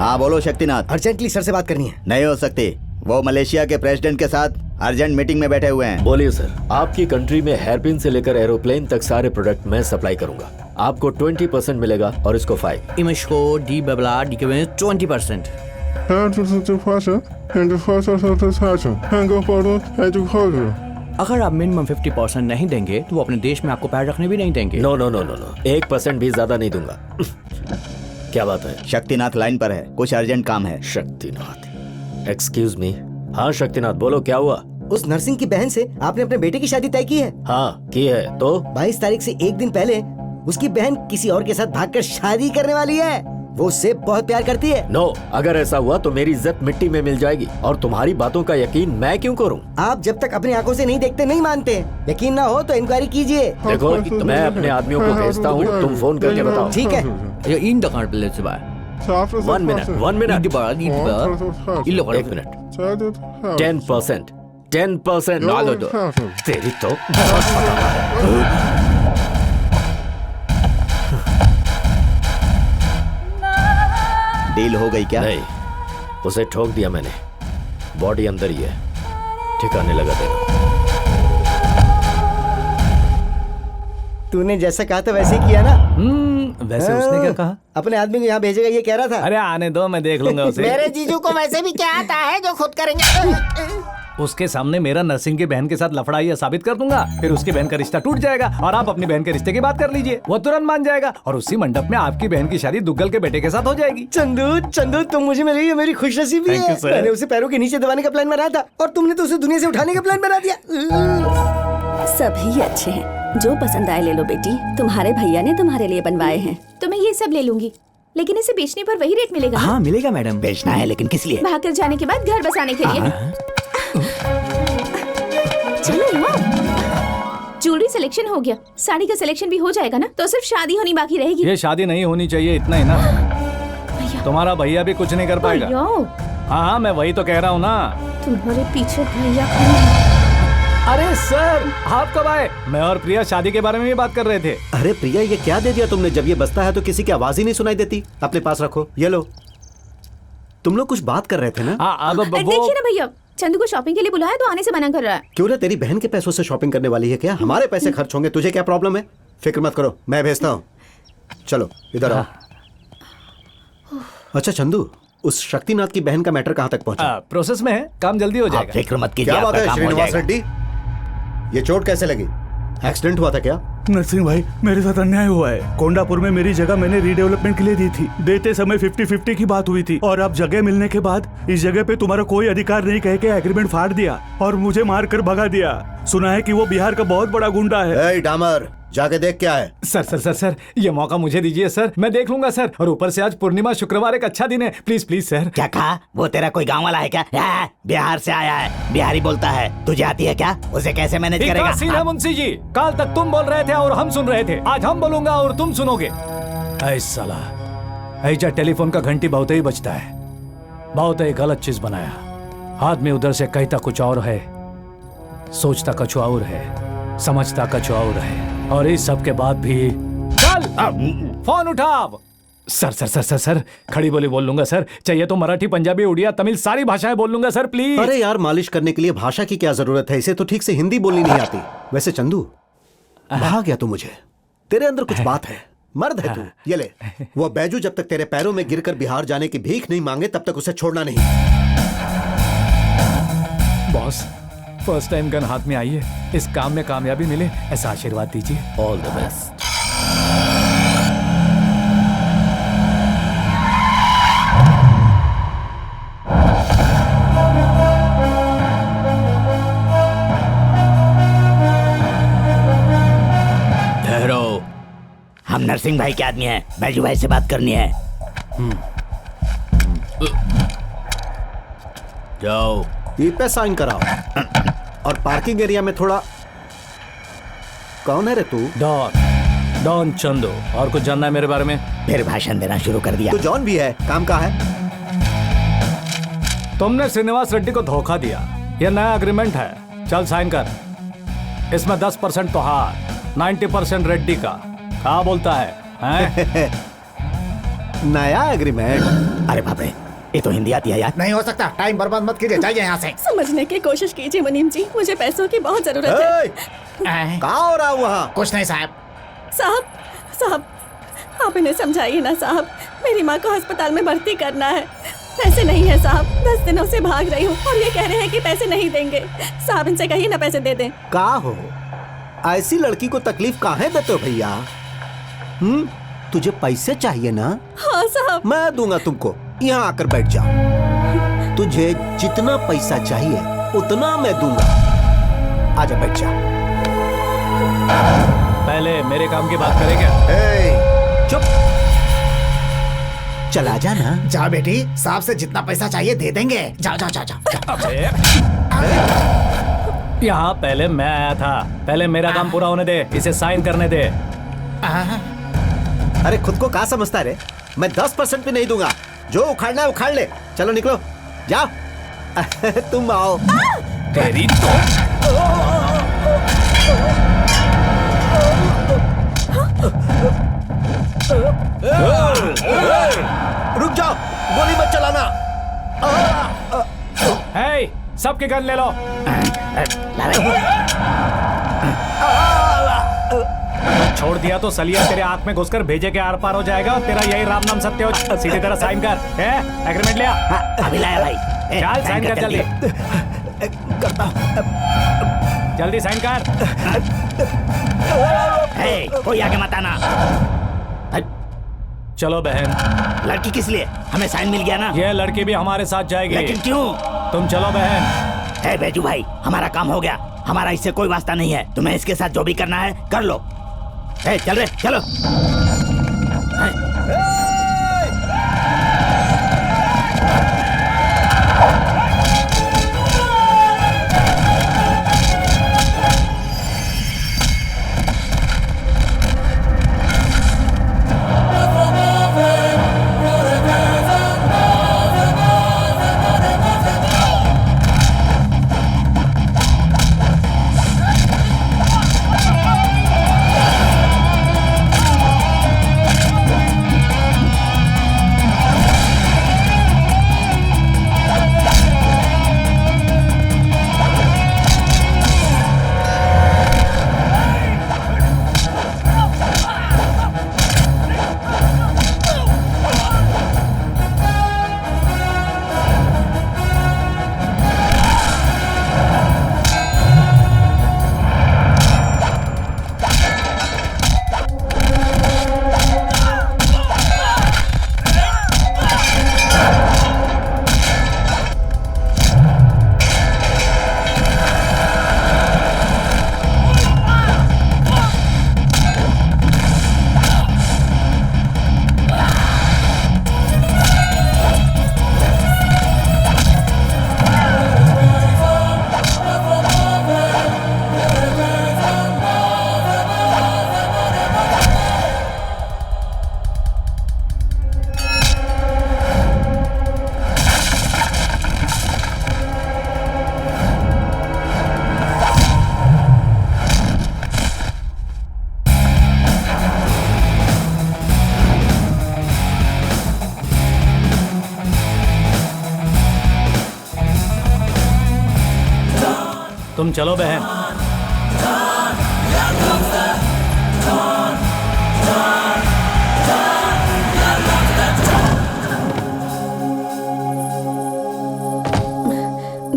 हाँ बोलो Shaktinath. Urgently sir से बात करनी है। नहीं हो सकती, वो मलेशिया के प्रेसिडेंट के साथ अर्जेंट मीटिंग में बैठे हुए हैं। बोलिए सर। आपकी कंट्री में हेयरपिन से लेकर एरोप्लेन तक सारे प्रोडक्ट मैं सप्लाई करूंगा। आपको 20% मिलेगा और इसको 5। इमशको डी बबला डी के 20%। अगर आप मिनिमम 50% नहीं देंगे तो वो अपने देश में आपको पैर रखने भी नहीं देंगे। No no no no no, 1% भी ज्यादा नहीं दूंगा। क्या बात है? शक्तिनाथ लाइन पर है, कुछ अर्जेंट काम है। Shaktinath, excuse me. हाँ शक्तिनाथ बोलो, क्या हुआ? उस नर्सिंग की बहन से आपने अपने बेटे की शादी तय की है? हाँ की है। तो 22 तारीख से एक दिन पहले उसकी बहन किसी और के साथ भागकर शादी करने वाली है। वो उससे बहुत प्यार करती है। नो, अगर ऐसा हुआ तो मेरी इज्जत मिट्टी में मिल जाएगी और तुम्हारी बातों का यकीन मैं क्यों करूं? आप जब तक अपनी आंखों से नहीं देखते नहीं मानते। यकीन ना हो तो इंक्वायरी कीजिए। देखो मैं अपने आदमियों को भेजता हूँ, तुम फोन करके बताओ। ठीक है। 1 मिनट 1 मिनट 10%। 10% तेरी तो डील हो गई क्या? नहीं, उसे ठोक दिया मैंने। बॉडी अंदर ही है, ठिकाने लगा देना। तूने जैसा कहा था वैसे किया ना? वैसे उसने क्या कहा? अपने आदमी को यहाँ भेजेगा ये कह रहा था। अरे आने दो, मैं देख लूंगा उसे। मेरे जीजू को वैसे भी क्या आता है जो खुद करेंगे। उसके सामने मेरा नर्सिंग की बहन के साथ लफड़ा ये साबित कर दूंगा, फिर उसकी बहन का रिश्ता टूट जाएगा और आप अपनी बहन के रिश्ते की बात कर लीजिए। वो तुरंत मान जाएगा और उसी मंडप में आपकी बहन की शादी दुग्गल के बेटे के साथ हो जाएगी। चंदू तुम मुझे मिली, ये मेरी खुशनसीबी है। मैंने उसे पैरों के नीचे दबाने का प्लान बनाया था और तुमने तो उसे दुनिया से उठाने का प्लान बना दिया। सभी अच्छे हैं, जो पसंद आए ले लो बेटी। तुम्हारे भैया ने तुम्हारे लिए बनवाए हैं। तो मैं ये सब ले लूंगी, लेकिन इसे बेचने पर वही रेट मिलेगा? हाँ मिलेगा मैडम। बेचना है लेकिन किस लिए? भागकर जाने के बाद घर बसाने के लिए। चलो ज्वेलरी सिलेक्शन हो गया, साड़ी का सिलेक्शन भी हो जाएगा ना, तो सिर्फ शादी होनी बाकी रहेगी। ये शादी नहीं होनी चाहिए, इतना ही ना। तुम्हारा भैया भी कुछ नहीं कर पाएगा। हाँ मैं वही तो कह रहा हूँ ना। तुम्हारे पीछे भैया खड़े हैं। अरे सर आप कब आए? मैं और प्रिया शादी के बारे में भी बात कर रहे थे। अरे प्रिया ये क्या दे दिया तुमने? जब ये बजता है तो किसी की आवाज ही नहीं सुनाई देती। अपने पास रखो, ये लो। तुम लोग कुछ बात कर रहे थे ना? देखिए ना भैया, चंदू को शॉपिंग के लिए बुलाया तो आने से मना कर रहा है। क्यों ना, तेरी बहन के पैसों से शॉपिंग करने वाली है क्या? हमारे पैसे खर्च होंगे, तुझे क्या प्रॉब्लम है? फिक्र मत करो, मैं भेजता हूँ। चलो इधर आओ। अच्छा चंदू, उस शक्तिनाथ की बहन का मैटर कहाँ तक पहुँचा? प्रोसेस में है, काम जल्दी हो जाएगा। फिक्र मत कीजिए, क्या बात आपका है काम हो श्रीनिवास जाएगा। रेड्डी? ये चोट कैसे लगी? एक्सीडेंट हुआ था क्या? नरसिंह भाई, मेरे साथ अन्याय हुआ है। कोंडापुर में मेरी जगह मैंने रीडेवलपमेंट के लिए दी थी। देते समय 50-50 की बात हुई थी और अब जगह मिलने के बाद इस जगह पे तुम्हारा कोई अधिकार नहीं कह के एग्रीमेंट फाड़ दिया और मुझे मार कर भगा दिया। सुना है कि वो बिहार का बहुत बड़ा गुंडा है। ए डामर, जाके देख क्या है। सर ये मौका मुझे दीजिए सर, मैं देख लूंगा सर। और ऊपर से आज पूर्णिमा, शुक्रवार एक अच्छा दिन है। Please sir. क्या कहा? वो तेरा कोई गांव वाला है क्या? बिहार से आया है, बिहारी बोलता है। तुझे आती है क्या? उसे कैसे मैनेज करेगा? सीधा मुंशी जी, कल तक तुम बोल रहे थे और हम सुन रहे थे, आज हम बोलूंगा और तुम सुनोगे। साला ऐसा टेलीफोन का घंटी बहुत ही बजता है। बहुत ही गलत चीज बनाया। आदमी उधर से कहता कुछ और है, सोचता कुछ और है, समझता कुछ और है, और इस सब के बाद भी चल फोन उठाओ। सर खड़ी बोली बोल लूंगा सर। चाहिए तो मराठी, पंजाबी, उड़िया, तमिल सारी भाषाएं बोल लूंगा सर, प्लीज। अरे यार, मालिश करने के लिए भाषा की क्या जरूरत है? इसे तो ठीक से हिंदी बोलनी नहीं आती। वैसे चंदू, भाग गया तू मुझे। तेरे अंदर कुछ बात है, मर्द है तू। ये ले, वो बैजू जब तक तेरे पैरों में गिरकर बिहार जाने की भीख नहीं मांगे तब तक उसे छोड़ना नहीं। बॉस, फर्स्ट टाइम गन हाथ में आई है, इस काम में कामयाबी मिले ऐसा आशीर्वाद दीजिए। All the best. ठहरो, हम नरसिंह भाई के आदमी हैं, बैजू भाई से बात करनी है। जाओ, ई पे साइन कराओ और पार्किंग एरिया में थोड़ा। कौन है रे तू? डॉन चंदू। और कुछ जानना है मेरे बारे में? फिर भाषण देना शुरू कर दिया। तू जॉन भी है, काम का है? तुमने श्रीनिवास रेड्डी को धोखा दिया। यह नया एग्रीमेंट है, चल साइन कर। इसमें 10% तोहार, 90% रेड्डी का। क्या बोलता है? नया एग्रीमेंट? अरे बाप रे, ये तो हिंदी आती है यार। नहीं हो सकता, टाइम बर्बाद मत कीजिए, जाइए यहाँ से। समझने की कोशिश कीजिए मुनीम जी, मुझे पैसों की बहुत जरूरत है। कहाँ हो रहा वहाँ? कुछ नहीं साहब। साहब साहब, आप इन्हें समझाइए ना साहब, मेरी माँ को अस्पताल में भर्ती करना है। पैसे नहीं है साहब, 10 दिनों से भाग रही हूँ और ये कह रहे हैं कि पैसे नहीं देंगे। साहब इनसे कहिए ना पैसे दे दें। का हो, ऐसी लड़की को तकलीफ काहे देते हो भैया? तुझे पैसे चाहिए ना? हाँ साहब। मैं दूंगा तुमको, यहाँ आकर बैठ जाओ। तुझे जितना पैसा चाहिए उतना मैं दूंगा। आजा बैठ जा। पहले मेरे काम की बात करें क्या? चुप, चला जा ना। जा बेटी, साहब से जितना पैसा चाहिए दे देंगे। जाओ जाओ जाओ जाओ। यहाँ पहले मैं आया था, पहले मेरा काम पूरा होने दे, इसे साइन करने दे। अरे खुद को क्या समझता रे? मैं 10% भी नहीं दूंगा। जो उखाड़ना है उखाड़ ले। चलो निकलो, जाओ। तुम आओ। तेरी तो रुक जाओ, गोली मत चलाना। हे, सबके गन ले लो। छोड़ दिया तो सलिया तेरे आंख में घुसकर भेजे के आर पार हो जाएगा। तेरा यही राम नाम सत्य हो। सीधी तरह साइन कर। एग्रीमेंट लिया? अभी लाया भाई। चल साइन कर जल्दी। करता हूं। जल्दी साइन कर। कोई आगे मत आना। चलो बहन। लड़की किस लिए? हमें साइन मिल गया ना। ये लड़की भी हमारे साथ जाएगी। लेकिन क्यों? तुम चलो बहन। हे बैजू भाई, हमारा काम हो गया, हमारा इससे कोई वास्ता नहीं है। तुम्हें इसके साथ जो भी करना है कर लो। हे चल रे, चलो। तुम चलो बहन।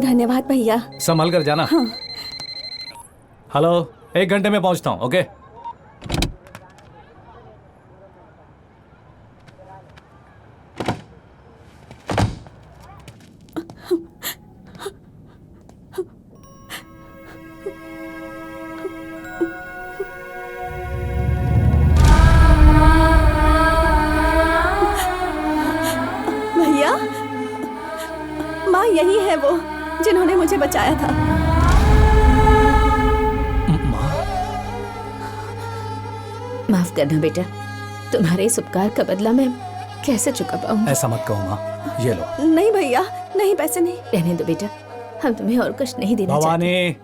धन्यवाद भैया। संभल कर जाना। हाँ। हेलो, 1 घंटे में पहुंचता हूँ। ओके। भैया, माँ यही है वो जिन्होंने मुझे बचाया था। माफ करना बेटा, तुम्हारे इस उपकार का बदला मैं कैसे चुका पाऊँ? ऐसा मत कहो माँ, ये लो। नहीं भैया, नहीं, पैसे नहीं। रहने दो बेटा, हम तुम्हें और कुछ नहीं देना चाहते। भवानी,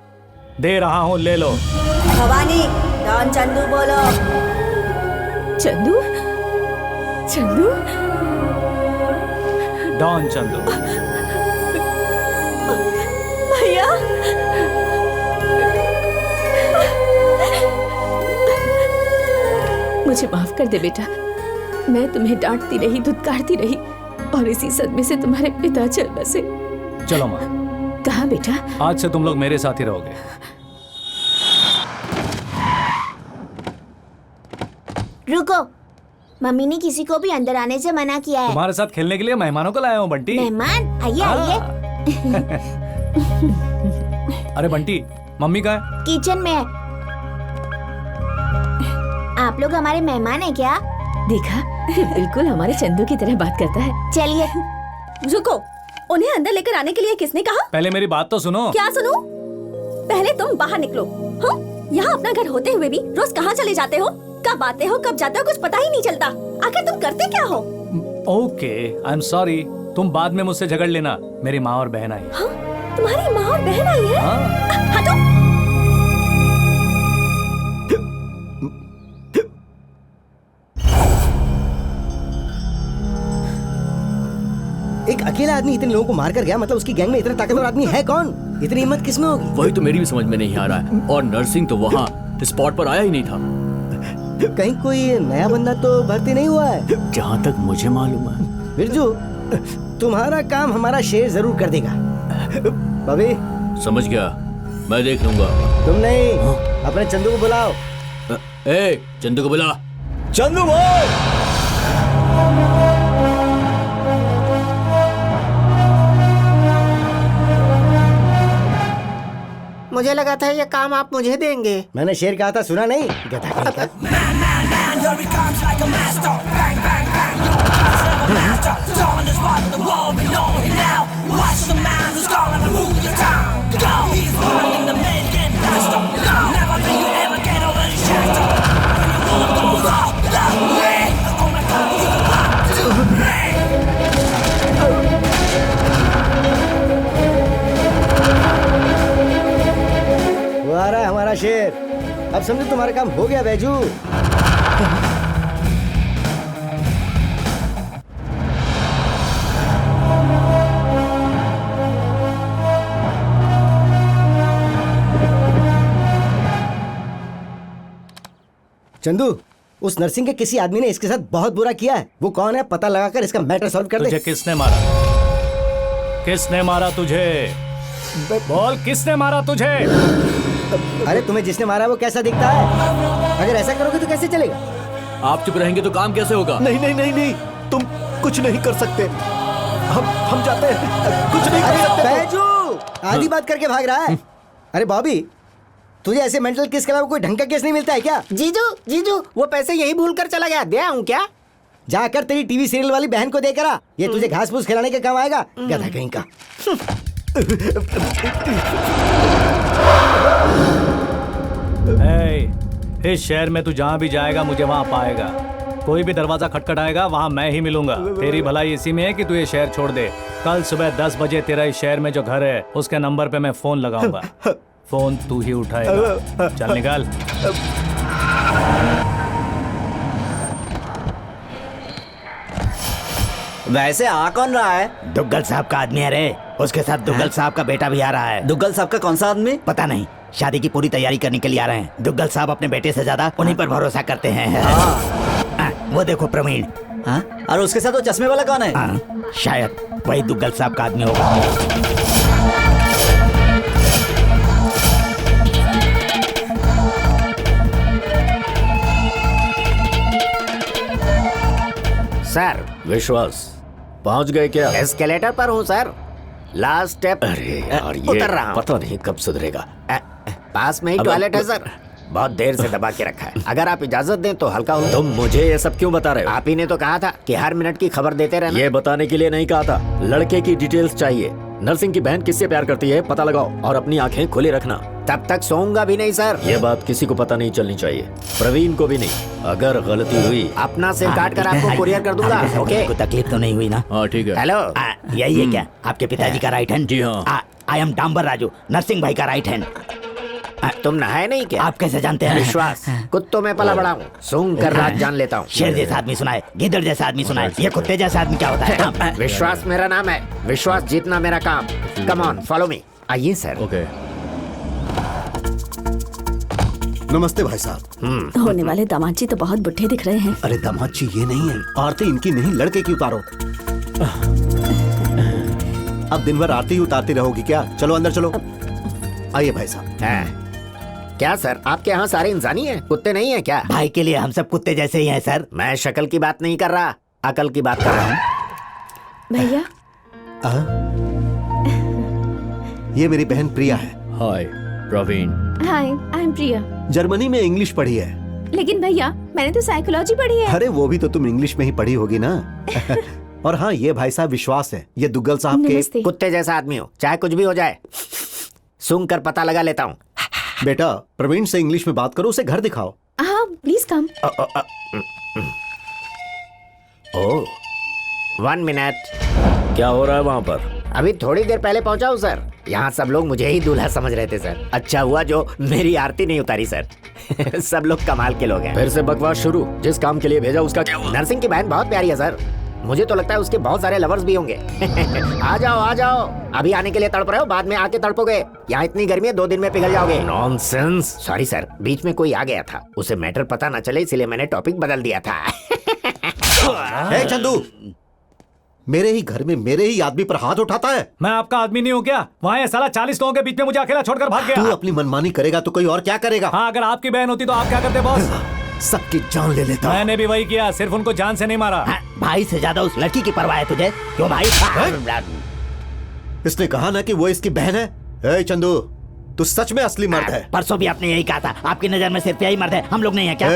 दे रहा हूँ, ले लो। भवानी, डॉन चंदू बोलो। चंदू? चंदू? डॉन चंदू। भैया मुझे माफ कर दे बेटा, मैं तुम्हें डांटती रही, धुतकारती रही और इसी सदमे से तुम्हारे पिता चल बसे। चलो माँ, कहाँ बेटा? आज से तुम लोग मेरे साथ ही रहोगे। रुको, मम्मी ने किसी को भी अंदर आने से मना किया है। तुम्हारे साथ खेलने के लिए मेहमानों को लाया हूँ बंटी। मेहमान? आइए आइए। अरे बंटी, मम्मी कहाँ है? किचन में है। आप लोग हमारे मेहमान हैं क्या? देखा, ये बिल्कुल हमारे चंदू की तरह बात करता है। चलिए। रुको, उन्हें अंदर लेकर आने के लिए किसने कहा? पहले मेरी बात तो सुनो। क्या सुनो? पहले तुम बाहर निकलो। हाँ? यहाँ अपना घर होते हुए भी रोज कहाँ चले जाते हो? कब आते हो, कब जाते हो, कुछ पता ही नहीं चलता। आखिर तुम करते क्या हो? Okay, I am sorry. तुम बाद में मुझसे झगड़ लेना। मेरी माँ और बहन आई। हाँ? तुम्हारी माँ और बहन आई है? हाँ। हटो। एक अकेला आदमी इतने लोगों को मार कर गया, मतलब उसकी गैंग में इतना ताकतवर आदमी है कौन? इतनी हिम्मत किसमें होगी? वही तो मेरी भी समझ में नहीं आ रहा है। और नरसिंह तो वहाँ स्पॉट पर आया ही नहीं था। कहीं कोई नया बंदा तो भर्ती नहीं हुआ है? जहाँ तक मुझे मालूम है। बिरजू, तुम्हारा काम हमारा शेर जरूर कर देगा। बबी, समझ गया, मैं देख लूंगा। तुम नहीं, अपने चंदू को बुलाओ। ए, चंदू को बुला। चंदू भाई! मुझे लगा था ये काम आप मुझे देंगे। मैंने शेर कहा था, सुना नहीं? गधा कहीं वो आ रहा है हमारा शेर। अब समझो तुम्हारा काम हो गया बैजू। चंदू, उस नरसिंह के किसी आदमी ने इसके साथ बहुत बुरा किया है। वो कौन है, पता लगाकर इसका मैटर सॉल्व कर दे। तुझे किसने मारा? किसने मारा तुझे? बोल, किसने मारा तुझे? अरे तुम्हें जिसने मारा वो कैसा दिखता है? अगर ऐसा करोगे तो कैसे चलेगा? आप चुप रहेंगे तो काम कैसे होगा? नहीं नहीं नहीं नहीं, तुम कुछ नहीं कर सकते। हम जाते हैं, कुछ नहीं कर सकते। बैजू आधी बात करके भाग रहा है। अरे बॉबी, तुझे ऐसे मेंटल केस के अलावा कोई ढंग का केस नहीं मिलता है क्या? जीजू जीजू, वो पैसे यही भूल कर चला गया, दे आऊं क्या? जाकर तेरी टीवी सीरियल वाली बहन को देकर आ। ये तुझे घास फूस खिलाने के काम आएगा, गधा कहीं का। इस शहर में तू जहाँ भी जाएगा मुझे वहाँ पाएगा। कोई भी दरवाजा खटखटाएगा वहाँ मैं ही मिलूंगा। तेरी भलाई इसी में है कि तू ये शहर छोड़ दे। कल सुबह 10 बजे तेरा इस शहर में जो घर है उसके नंबर पे मैं फोन लगाऊंगा। फोन तू ही उठाएगा। चल निकाल। वैसे आ कौन रहा है? दुग्गल साहब का आदमी है रे। उसके साथ दुग्गल साहब का बेटा भी आ रहा है। दुग्गल साहब का कौन सा आदमी? पता नहीं। शादी की पूरी तैयारी करने के लिए आ रहे हैं। दुग्गल साहब अपने बेटे से ज्यादा उन्हीं पर भरोसा करते हैं। वो देखो प्रवीण। और उसके साथ वो चश्मे वाला कौन है? शायद वही दुग्गल साहब का आदमी होगा। सर, विश्वास पहुंच गए क्या? एस्केलेटर पर हूँ सर, लास्ट स्टेप। अरे यार, ये उतर रहा हूँ। पता नहीं कब सुधरेगा। पास में ही टॉयलेट है सर, बहुत देर से दबा के रखा है। अगर आप इजाजत दें तो हल्का हो। तुम मुझे ये सब क्यों बता रहे हो? आप ही ने तो कहा था कि हर मिनट की खबर देते रहना। ये बताने के लिए नहीं कहा था, लड़के की डिटेल्स चाहिए। नरसिंह की बहन किससे प्यार करती है पता लगाओ और अपनी आंखें खुली रखना। तब तक सोऊंगा भी नहीं सर। ये बात किसी को पता नहीं चलनी चाहिए, प्रवीण को भी नहीं। अगर गलती हुई अपना सिर काट कर आपको कुरियर कर दूंगा। ओके, कोई तकलीफ तो नहीं हुई ना? हाँ ठीक है। हेलो, यही है क्या आपके पिताजी का राइट हैंड? जी हाँ। आई एम डांबर राजू, नरसिंह भाई का राइट हैंड। तुम नहाए नहीं क्या? आप कैसे जानते हैं? विश्वास कुत्तों में पला बड़ा हूँ, सूंघ कर रात जान लेता हूँ। शेर जैसा आदमी सुनाए, गिद्दड़ जैसा आदमी सुनाए, ये कुत्ते जैसा आदमी क्या होता है? विश्वास मेरा नाम है, विश्वास जीतना मेरा काम। Come on follow me. आइए सर। ओके। नमस्ते भाई साहब। होने वाले दामाद जी तो बहुत बुढ़े दिख रहे हैं। अरे दामाद जी ये नहीं है, आरती इनकी नहीं, लड़के की उतारो। अब दिन भर आरती ही उतारती रहोगी क्या? चलो अंदर चलो। आइए भाई साहब। क्या सर आपके यहाँ सारे इंसानी हैं, कुत्ते नहीं हैं क्या? भाई के लिए हम सब कुत्ते जैसे ही हैं सर। मैं शक्ल की बात नहीं कर रहा, अकल की बात कर रहा हूँ। भैया ये मेरी बहन प्रिया है। हाय प्रवीण। हाय, आई एम प्रिया। जर्मनी में इंग्लिश पढ़ी है। लेकिन भैया मैंने तो साइकोलॉजी पढ़ी है। अरे वो भी तो तुम इंग्लिश में ही पढ़ी होगी ना। और हाँ, ये भाई साहब विश्वास है, ये दुग्गल साहब के कुत्ते जैसा आदमी हो, चाहे कुछ भी हो जाए सूंघ कर पता लगा लेता हूँ। बेटा प्रवीण से इंग्लिश में बात करो, उसे घर दिखाओ। हाँ प्लीज कम। Oh 1 minute. क्या हो रहा है वहाँ पर? अभी थोड़ी देर पहले पहुंचा हूँ सर। यहाँ सब लोग मुझे ही दूल्हा समझ रहे थे सर। अच्छा हुआ जो मेरी आरती नहीं उतारी सर। सब लोग कमाल के लोग हैं। फिर से बकवास शुरू। जिस काम के लिए भेजा उसका क्या हुआ? नर्सिंग की बहन बहुत प्यारी है सर। मुझे तो लगता है उसके बहुत सारे लवर्स भी होंगे। आ जाओ आ जाओ, अभी आने के लिए तड़प रहे हो, बाद में आके तड़पोगे। यहाँ इतनी गर्मी है, 2 दिन में पिघल जाओगे। नॉनसेंस। सॉरी सर, बीच में कोई आ गया था, उसे मैटर पता न चले इसलिए मैंने टॉपिक बदल दिया था। हे चंदू, मेरे ही घर में मेरे ही आदमी पर हाथ उठाता है। मैं आपका आदमी नहीं हूँ क्या? वहाँ ये साला 40 लोगों के बीच में मुझे अकेला छोड़कर भाग गया। तू अपनी मनमानी करेगा तो कोई और क्या करेगा? हाँ, अगर आपकी बहन होती तो आप क्या करते बॉस? सबकी जान ले लेता। मैंने भी वही किया, सिर्फ उनको जान से नहीं मारा। भाई से ज्यादा उस लड़की की परवाह है तुझे, क्यों भाई? इसने कहा ना कि वो इसकी बहन है। ए चंदू, तू सच में असली मर्द है। परसों भी आपने यही कहा था, आपकी नजर में सिर्फ यही मर्द है, हम लोग नहीं है क्या?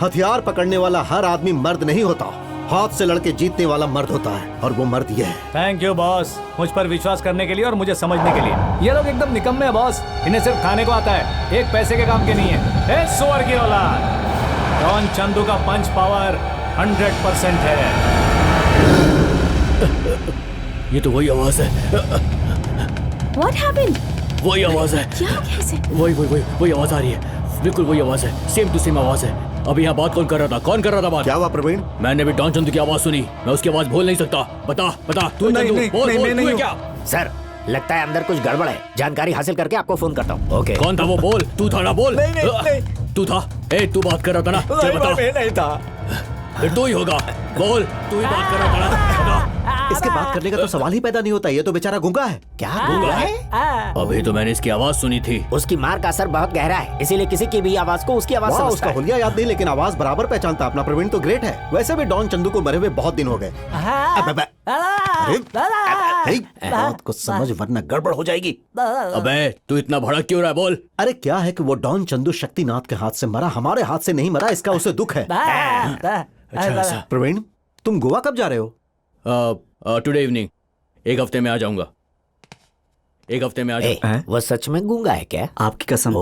हथियार पकड़ने वाला हर आदमी मर्द नहीं होता, हाथ से लड़के जीतने वाला मर्द होता है, और वो मर्द ये है। थैंक यू बॉस, मुझ पर विश्वास करने के लिए और मुझे समझने के लिए। ये लोग एकदम निकम्मे हैं बॉस, इन्हें सिर्फ खाने को आता है, एक पैसे के काम के नहीं है। ए सुअर की औलाद, डॉन चंदू का पंच पावर 100% है। ये तो वही आवाज है। What happened? वही आवाज है। क्या कैसे? वही आवाज आ रही है, बिल्कुल वही आवाज है, सेम टू सेम आवाज है। अभी यहाँ बात कौन कर रहा था? कौन कर रहा था बात? क्या हुआ प्रवीण? मैंने भी डॉन चंदू की आवाज सुनी, मैं उसकी आवाज भूल नहीं सकता। बता तू चंदू, बोल तू है क्या? सर लगता है अंदर कुछ गड़बड़ है, जानकारी हासिल करके आपको फोन करता हूँ। ओके। कौन था वो? बोल। तू था ना? बोल। नहीं। तू था? ए तू बात कर रहा था ना? चल बता। नहीं था। फिर तू ही होगा, बोल। तू ही बात कर रहा था ना? इसके बात करने का तो सवाल ही पैदा नहीं होता, ये तो बेचारा गूंगा है। क्या गूंगा है? अभी तो मैंने इसकी आवाज सुनी थी। उसकी मार का असर बहुत गहरा है, इसीलिए किसी की भी आवाज को उसकी आवाज समझता उसका है। हुलिया याद नहीं, लेकिन आवाज बराबर पहचानता। अपना प्रवीण तो ग्रेट है। वैसे भी डॉन चंदू को मरे हुए बहुत दिन हो गए। बात को समझ वरना गड़बड़ हो जाएगी। अबे तू इतना भड़क क्यों रहा है? बोल। अरे क्या है कि वो डॉन चंदू शक्तिनाथ के हाथ से मरा, हमारे हाथ से नहीं मरा, इसका उसे दुख है। अच्छा प्रवीण, तुम गोवा कब जा रहे हो? Today evening. 1 हफ्ते में आ जाऊंगा। 1 हफ्ते में आ जाऊंगा। वो सच में गूंगा है क्या? आपकी कसम।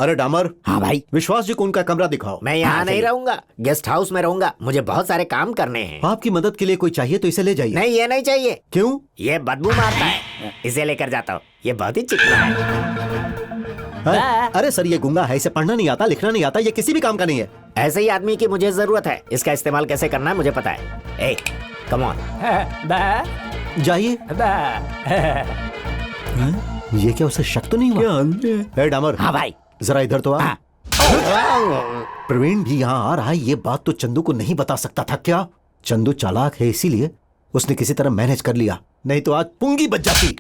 अरे डामर। हाँ भाई। विश्वास जी को उनका कमरा दिखाओ। मैं यहाँ नहीं रहूंगा, गेस्ट हाउस में रहूंगा, मुझे बहुत सारे काम करने हैं। आपकी मदद के लिए कोई चाहिए तो इसे ले जाइए। नहीं, ये नहीं चाहिए। क्यों? ये बदबू मारता है, इसे लेकर जाता हूँ। ये बहुत ही चिकना है। अरे सर, ये गूंगा है, इसे पढ़ना नहीं आता, लिखना नहीं आता, ये किसी भी काम का नहीं है। ऐसे ही आदमी की मुझे जरूरत है, इसका इस्तेमाल कैसे करना है मुझे पता है। Come on. जाइए। ये क्या उसे शक तो नहीं हुआ? डामर। हाँ भाई। जरा इधर तो आ। प्रवीण भी यहाँ आ रहा है, ये बात तो चंदू को नहीं बता सकता था क्या? चंदू चालाक है, इसीलिए उसने किसी तरह मैनेज कर लिया, नहीं तो आज पुंगी बच जाती।